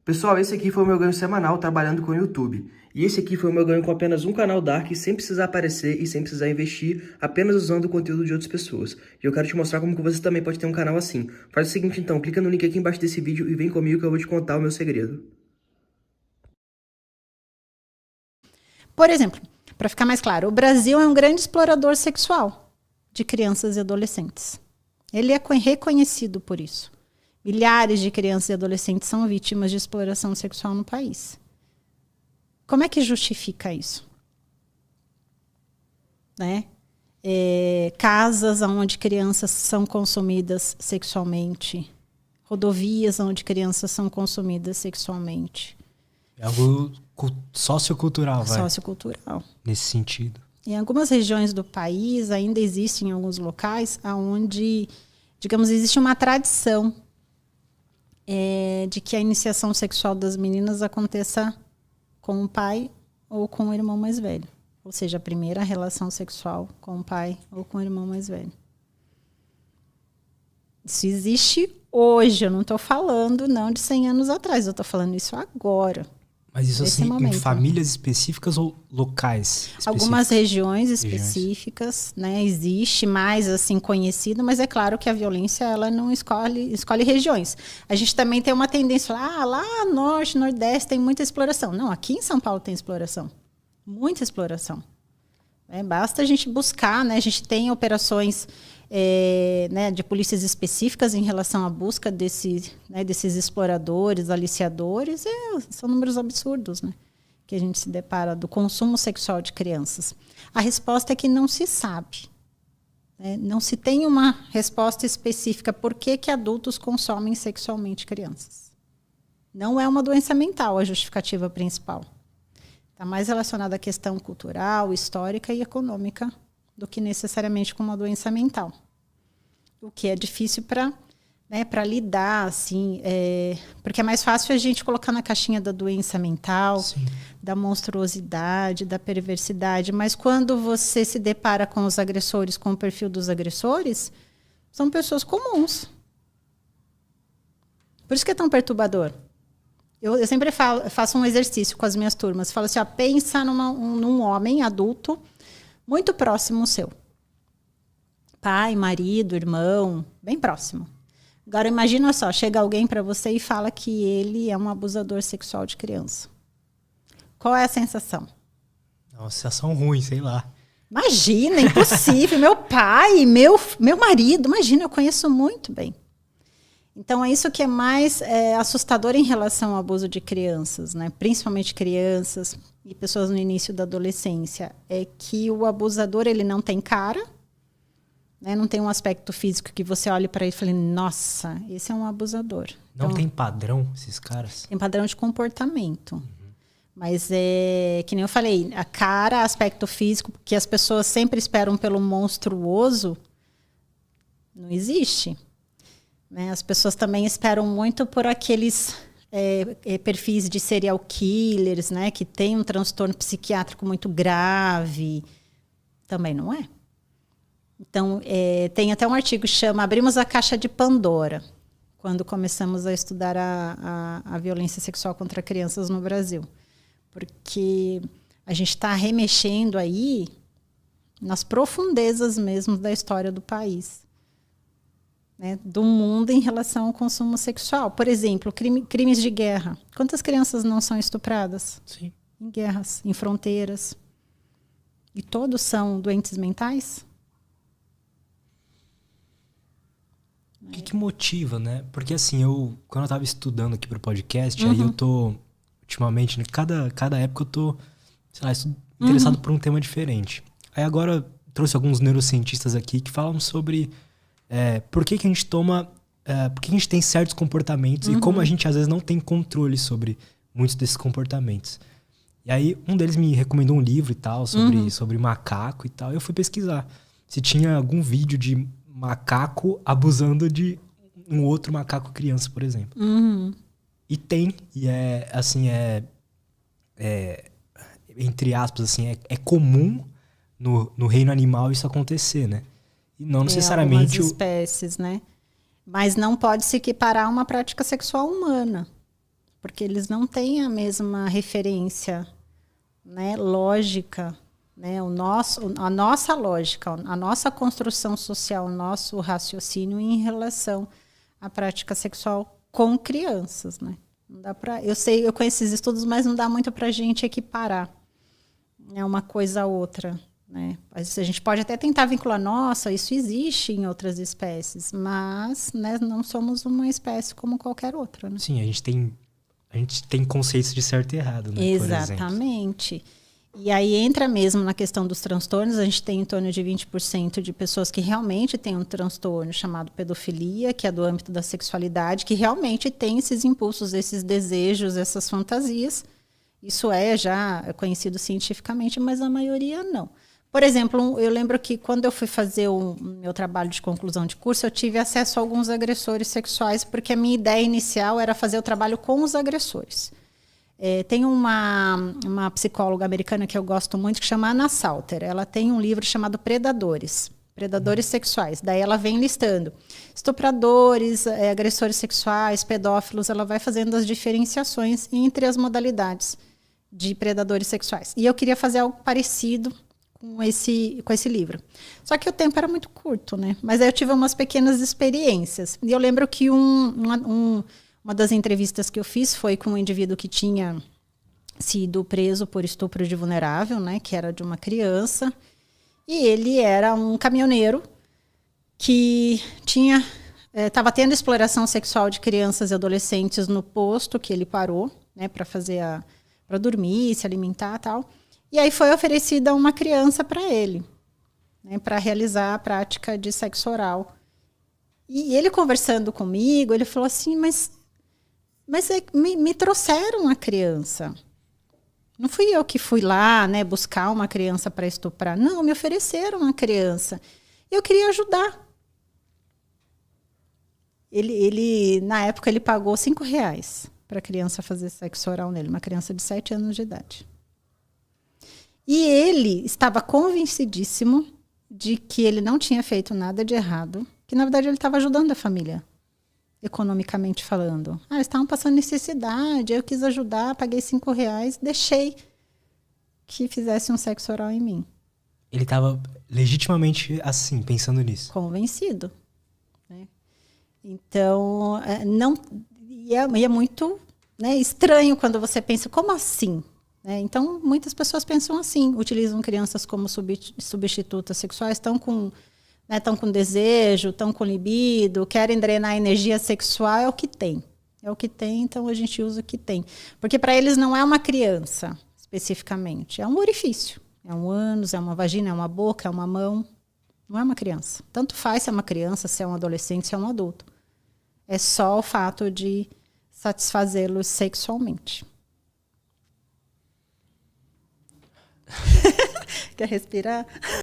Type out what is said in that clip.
Pessoal, esse aqui foi o meu ganho semanal trabalhando com o YouTube. E esse aqui foi o meu ganho com apenas um canal Dark, sem precisar aparecer e sem precisar investir, apenas usando o conteúdo de outras pessoas. E eu quero te mostrar como que você também pode ter um canal assim. Faz o seguinte então, clica no link aqui embaixo desse vídeo e vem comigo que eu vou te contar o meu segredo. Por exemplo, para ficar mais claro, o Brasil é um grande explorador sexual de crianças e adolescentes. Ele é reconhecido por isso. Milhares de crianças e adolescentes são vítimas de exploração sexual no país. Como é que justifica isso? Né? Casas onde crianças são consumidas sexualmente, rodovias onde crianças são consumidas sexualmente. É algo sociocultural, vai. Sociocultural. Nesse sentido. Em algumas regiões do país, ainda existem alguns locais onde, digamos, existe uma tradição de que a iniciação sexual das meninas aconteça com o pai ou com o irmão mais velho. Ou seja, a primeira relação sexual com o pai ou com o irmão mais velho. Isso existe hoje, eu não estou falando não de 100 anos atrás, eu estou falando isso agora. Mas isso assim, em famílias específicas ou locais específicos? Algumas regiões específicas, né, existe mais assim conhecido, mas é claro que a violência ela não escolhe regiões. A gente também tem uma tendência, lá norte, nordeste tem muita exploração. Não, aqui em São Paulo tem exploração, muita exploração. Basta a gente buscar, né, a gente tem operações né, de polícias específicas em relação à busca desses exploradores, aliciadores, são números absurdos, né, que a gente se depara do consumo sexual de crianças. A resposta é que não se sabe. Né, não se tem uma resposta específica por que adultos consomem sexualmente crianças. Não é uma doença mental a justificativa principal. Está mais relacionada à questão cultural, histórica e econômica do que necessariamente com uma doença mental. O que é difícil para lidar, assim, porque é mais fácil a gente colocar na caixinha da doença mental, sim, da monstruosidade, da perversidade, mas quando você se depara com os agressores, com o perfil dos agressores, são pessoas comuns. Por isso que é tão perturbador. Eu sempre faço um exercício com as minhas turmas, falo assim, pensa num homem adulto muito próximo seu. Pai, marido, irmão, bem próximo. Agora imagina só, chega alguém para você e fala que ele é um abusador sexual de criança. Qual é a sensação? É uma sensação ruim, sei lá. Imagina, impossível. Meu pai, meu marido, imagina, eu conheço muito bem. Então é isso que é mais assustador em relação ao abuso de crianças, né? Principalmente crianças e pessoas no início da adolescência, é que o abusador ele não tem cara, né? Não tem um aspecto físico que você olhe para ele e fale, nossa, esse é um abusador. Não tem padrão esses caras? Tem padrão de comportamento. Uhum. Mas que nem eu falei, a cara, aspecto físico, que as pessoas sempre esperam pelo monstruoso, não existe. Né? As pessoas também esperam muito por aqueles perfis de serial killers, né? Que tem um transtorno psiquiátrico muito grave. Também não é. Então, tem até um artigo que chama Abrimos a Caixa de Pandora, quando começamos a estudar a violência sexual contra crianças no Brasil. Porque a gente está remexendo aí nas profundezas mesmo da história do país. Né, do mundo em relação ao consumo sexual. Por exemplo, crimes de guerra. Quantas crianças não são estupradas? Sim. Em guerras, em fronteiras. E todos são doentes mentais? O que motiva, né? Porque assim, quando eu estava estudando aqui para o podcast, uhum, aí eu tô, ultimamente, né, cada época eu tô, sei lá, interessado por um tema diferente. Aí agora eu trouxe alguns neurocientistas aqui que falam sobre por que a gente toma, por que a gente tem certos comportamentos e como a gente às vezes não tem controle sobre muitos desses comportamentos. E aí um deles me recomendou um livro e tal, sobre macaco e tal, e eu fui pesquisar se tinha algum vídeo de macaco abusando de um outro macaco criança, por exemplo. Uhum. E tem, e entre aspas, assim, é comum no reino animal isso acontecer, né? E não necessariamente... algumas espécies, né? Mas não pode se equiparar a uma prática sexual humana. porque eles não têm a mesma referência, né, lógica, né, a nossa lógica, a nossa construção social, o nosso raciocínio em relação à prática sexual com crianças, né? Não dá pra, eu conheço esses estudos, mas não dá muito para a gente equiparar, né, uma coisa a outra, né? A gente pode até tentar vincular, nossa, isso existe em outras espécies, mas, né, não somos uma espécie como qualquer outra, né? Sim, a gente tem conceitos de certo e errado, né? Exatamente. E aí entra mesmo na questão dos transtornos, a gente tem em torno de 20% de pessoas que realmente têm um transtorno chamado pedofilia, que é do âmbito da sexualidade, que realmente tem esses impulsos, esses desejos, essas fantasias. Isso é já conhecido cientificamente, mas a maioria não. Por exemplo, eu lembro que quando eu fui fazer o meu trabalho de conclusão de curso, eu tive acesso a alguns agressores sexuais, porque a minha ideia inicial era fazer o trabalho com os agressores. Tem uma psicóloga americana que eu gosto muito, que chama Anna Salter. Ela tem um livro chamado Predadores Sexuais. Daí ela vem listando estupradores, agressores sexuais, pedófilos. Ela vai fazendo as diferenciações entre as modalidades de predadores sexuais. E eu queria fazer algo parecido com esse livro. Só que o tempo era muito curto, né? Mas aí eu tive umas pequenas experiências. E eu lembro que uma das entrevistas que eu fiz foi com um indivíduo que tinha sido preso por estupro de vulnerável, né? Que era de uma criança. E ele era um caminhoneiro que estava tendo exploração sexual de crianças e adolescentes no posto que ele parou, né? Para dormir, se alimentar e tal. E aí foi oferecida uma criança para ele, né, para realizar a prática de sexo oral. E ele conversando comigo, ele falou assim, mas me trouxeram a criança. Não fui eu que fui lá, né, buscar uma criança para estuprar. Não, me ofereceram a criança. Eu queria ajudar. Ele na época, ele pagou R$5 para a criança fazer sexo oral nele, uma criança de 7 anos de idade. E ele estava convencidíssimo de que ele não tinha feito nada de errado, que na verdade ele estava ajudando a família, economicamente falando. Eles estavam passando necessidade, eu quis ajudar, paguei R$5, deixei que fizesse um sexo oral em mim. Ele estava legitimamente assim, pensando nisso. Convencido. Né? Então, é muito, né, estranho quando você pensa, como assim? Então, muitas pessoas pensam assim, utilizam crianças como substitutas sexuais, estão com desejo, estão com libido, querem drenar a energia sexual, é o que tem. É o que tem, então a gente usa o que tem. Porque para eles não é uma criança, especificamente, é um orifício. É um ânus, é uma vagina, é uma boca, é uma mão. Não é uma criança. Tanto faz se é uma criança, se é um adolescente, se é um adulto. É só o fato de satisfazê-los sexualmente. Quer respirar?